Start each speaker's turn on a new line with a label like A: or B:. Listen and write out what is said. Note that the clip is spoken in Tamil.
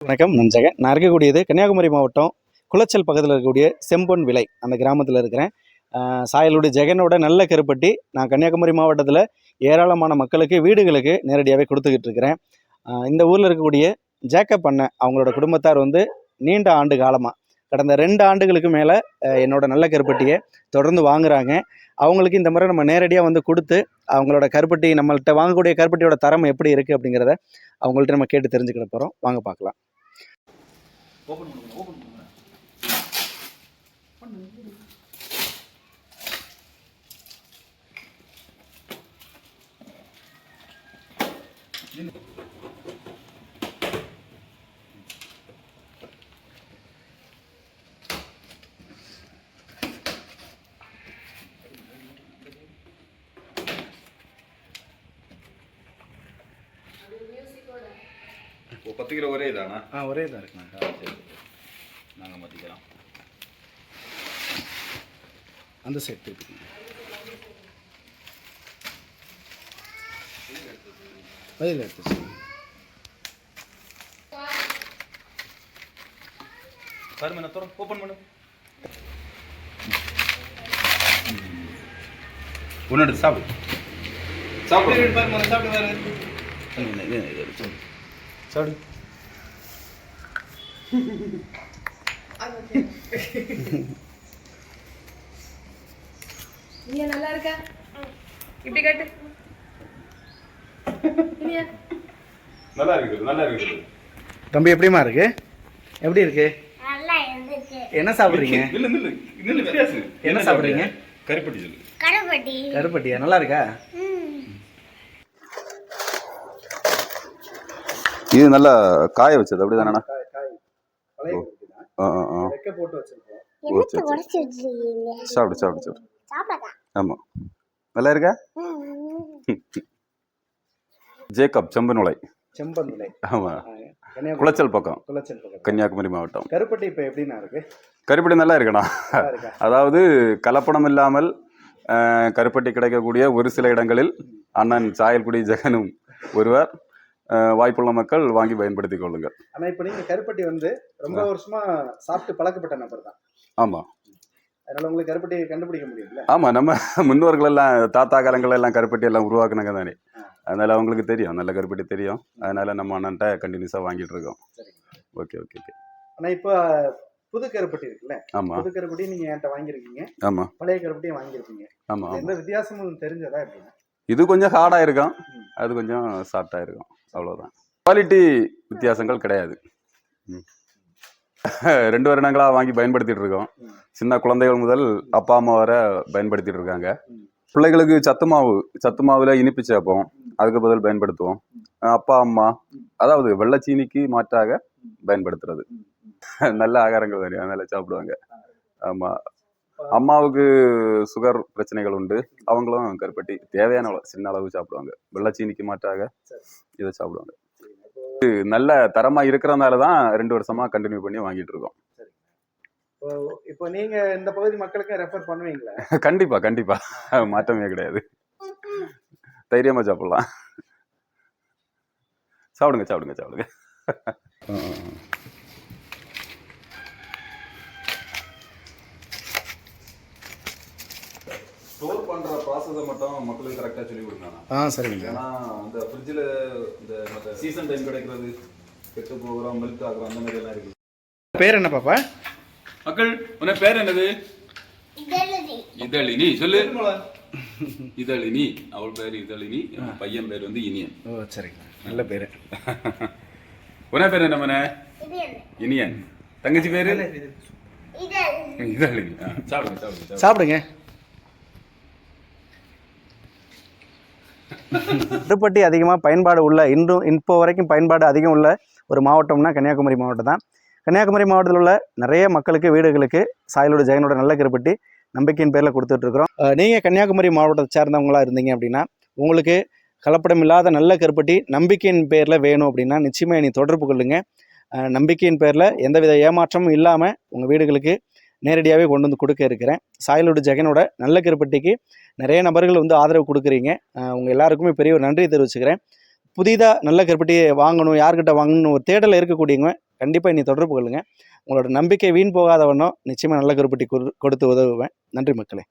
A: வணக்கம். நான் ஜெகன். நான் இருக்கக்கூடியது கன்னியாகுமரி மாவட்டம் குளச்சல் பக்கத்தில் இருக்கக்கூடிய செம்பொன் விலை அந்த கிராமத்தில் இருக்கிறேன். சாயலுடைய ஜெகனோட நல்ல கருப்பட்டி நான் கன்னியாகுமரி மாவட்டத்தில் ஏராளமான மக்களுக்கு வீடுகளுக்கு நேரடியாகவே கொடுத்துக்கிட்டு இருக்கிறேன். இந்த ஊரில் இருக்கக்கூடிய ஜேக்கப் அண்ணன் அவங்களோட குடும்பத்தார் வந்து நீண்ட ஆண்டு காலமாக கடந்த 2 ஆண்டுகளுக்கு மேலே என்னோட நல்ல கருப்பட்டியை தொடர்ந்து வாங்குகிறாங்க. அவங்களுக்கு இந்த முறை நம்ம நேரடியாக வந்து கொடுத்து அவங்களோட கருப்பட்டி நம்மள்கிட்ட வாங்கக்கூடிய கருப்பட்டியோட தரம் எப்படி இருக்குது அப்படிங்கிறத அவங்கள்ட்ட நம்ம கேட்டு தெரிஞ்சுக்கிட போகிறோம். வாங்க பார்க்கலாம்.
B: ஓபன் பண்ணுங்க ஓபன் பண்ணுங்க இப்போ 10 கிலோ ஒரே இதானா?
A: ஒரே இதாக இருக்குண்ணா.
B: சரி, நாங்கள் மாற்றிக்கலாம்.
A: அந்த செட் இருக்குங்க. பதில் எடுத்து
B: பாருங்க, நான் தரோம். ஓப்பன் பண்ணு. ஒன்று எடுத்து சாப்பிடு. சாப்பிடு பாருங்க, சாப்பிடு பாருங்க. சாப்பிடு.
C: நீ நல்லா இருக்க? இப்படி கேட்டு.
B: நல்லா இருக்குது, நல்லா இருக்குது.
A: தம்பி எப்படிமா இருக்கு? எப்படி இருக்கு?
D: நல்லா இருக்கு.
A: என்ன சாப்பிடுறீங்க?
B: நில்லு நில்லு நில்லு பேசு.
A: என்ன சாப்பிடுறீங்க?
B: கருப்பட்டி சொல்லு.
D: கருப்பட்டி.
A: கருப்பட்டியா? நல்லா இருக்கா?
B: இது நல்லா காய வச்சது அப்படிதானே? சாப்பிடு சாப்பிடு சாப்பிடு. ஆமாம், நல்லா இருக்கா? ஜேக்கப் செம்பன் விலை.
A: செம்பன் விலை.
B: ஆமாம், குளச்சல் பக்கம், கன்னியாகுமரி மாவட்டம்.
A: கருப்பட்டி இப்போ எப்படின்னா இருக்கு?
B: கருப்பட்டி நல்லா இருக்கண்ணா. அதாவது கலப்படம் இல்லாமல் கருப்பட்டி கிடைக்கக்கூடிய ஒரு சில இடங்களில் அண்ணன் சாயல்குடி ஜெகனும் ஒருவர். வாய்ப்புள்ள மக்கள் வாங்கி பயன்படுத்திக் கொள்ளுங்கள்.
A: ஆனால் இப்போ நீங்கள் கருப்பட்டி வந்து ரொம்ப வருஷமா சாப்பிட்டு பழக்கப்பட்ட நபர் தான்.
B: ஆமாம்,
A: அதனால உங்களுக்கு கருப்பட்டியை கண்டுபிடிக்க முடியும்ல?
B: ஆமாம், நம்ம முன்னோர்கள் எல்லாம் தாத்தா காலங்கள் எல்லாம் கருப்பட்டி எல்லாம் உருவாக்குனாங்க தானே. அதனால அவங்களுக்கு தெரியும், நல்ல கருப்பட்டி தெரியும். அதனால நம்ம அண்ணன்ட்ட கண்டினியூஸாக வாங்கிட்டு இருக்கோம். Okay okay okay.
A: ஆனால் இப்போ புது கருப்பட்டி இருக்குல்ல?
B: ஆமாம்,
A: புது கருப்பட்டி நீங்கள் என்கிட்ட வாங்கியிருக்கீங்க.
B: ஆமாம்,
A: பழைய கருப்பட்டியும் வாங்கியிருக்கீங்க.
B: ஆமாம்.
A: எந்த வித்தியாசமும் தெரிஞ்சதா எப்படின்னா?
B: இது கொஞ்சம் ஹார்டாக இருக்கும், அது கொஞ்சம் சாஃப்டாக இருக்கும், அவ்வளோதான். குவாலிட்டி வித்தியாசங்கள் கிடையாது. 2 வருடங்களாக வாங்கி பயன்படுத்திட்டு இருக்கோம். சின்ன குழந்தைகள் முதல் அப்பா அம்மா வர பயன்படுத்திட்டு இருக்காங்க. பிள்ளைகளுக்கு சத்து மாவுல இனிப்பு சேர்ப்போம், அதுக்கு பதில் பயன்படுத்துவோம். அப்பா அம்மா அதாவது வெள்ளச்சீனிக்கு மாற்றாக பயன்படுத்துறது. நல்ல ஆகாரங்கள் தானே, அதனால சாப்பிடுவாங்க. ஆமாம், அம்மாவுக்கு சுகர் பிரச்சனைகள் உண்டு, அவங்களும் கருப்பட்டி தேவையான சின்ன அளவு சாப்பிடுவாங்க. வெள்ளச்சீனிக்கு மாற்றாக இதை சாப்பிடுவாங்க. நல்ல தரமா இருக்கிறதுனால தான் 2 வருஷமா கண்டினியூ பண்ணி வாங்கிட்டு இருக்கோம்.
A: இப்போ நீங்க இந்த பகுதி மக்களுக்கு ரெஃபர் பண்ணுவீங்களா?
B: கண்டிப்பா கண்டிப்பா, மாற்றமே கிடையாது. தைரியமா சாப்பிடலாம். சாப்பிடுங்க சாப்பிடுங்க சாப்பிடுங்க. ஸ்டோர் பண்ற ப்ராசஸை மட்டும் மக்களுக்கு கரெக்டாக சொல்லி கொடுங்க.
A: சரிங்க.
B: ஏன்னா அந்த ஃப்ரிட்ஜில் இந்த சீசன் டைம் கிடைக்கிறது, கெட்டு போகிறோம், மெல்ட் ஆகுறோம், அந்த மாதிரி எல்லாம் இருக்கு.
A: பேர் என்ன பாப்பா?
B: மக்கள் உன்ன பேர் என்னது? இதழினி. சொல்லு. இதழினி. அவள் பேர் இதழினி, பையன் பேர் வந்து இனியன்.
A: ஓ சரிங்க, நல்ல பேர்.
B: உன பேர் என்ன? மன இனியன். தங்கச்சி பேரு இதழினி. சாப்பிடுங்க சாப்பிடுங்க
A: சாப்பிடுங்க. கருப்பட்டி அதிகமாக பயன்பாடு உள்ள, இப்போ வரைக்கும் பயன்பாடு அதிகம் உள்ள ஒரு மாவட்டம்னா கன்னியாகுமரி மாவட்டம் தான். கன்னியாகுமரி மாவட்டத்தில் உள்ள நிறைய மக்களுக்கு வீடுகளுக்கு சாயலோட ஜெகனோட நல்ல கருப்பட்டி நம்பிக்கையின் பேரில் கொடுத்துட்ருக்குறோம். நீங்கள் கன்னியாகுமரி மாவட்டத்தை சார்ந்தவங்களாக இருந்தீங்க அப்படின்னா, உங்களுக்கு கலப்படம் இல்லாத நல்ல கருப்பட்டி நம்பிக்கையின் பேரில் வேணும் அப்படின்னா நிச்சயமாக நீ தொடர்பு கொள்ளுங்கள். நம்பிக்கையின் பேரில் எந்தவித ஏமாற்றமும் இல்லாமல் உங்கள் வீடுகளுக்கு நேரடியாகவே கொண்டு வந்து கொடுக்க இருக்கிறேன். சாயலோட ஜெகனோட நல்ல கருப்பட்டிக்கு நிறைய நபர்கள் வந்து ஆதரவு கொடுக்குறீங்க. உங்கள் எல்லாருக்குமே பெரிய ஒரு நன்றியை தெரிவிச்சுக்கிறேன். புதிதாக நல்ல கருப்பட்டி வாங்கணும், யார்கிட்ட வாங்கணும்னு ஒரு தேடல் இருக்கக்கூடியவங்க கண்டிப்பாக என்னை தொடர்பு கொள்ளுங்கள். உங்களோட நம்பிக்கை வீண் போகாத வண்ணம் நிச்சயமாக நல்ல கருப்பட்டி கொடுத்து உதவுவேன். நன்றி மக்களே.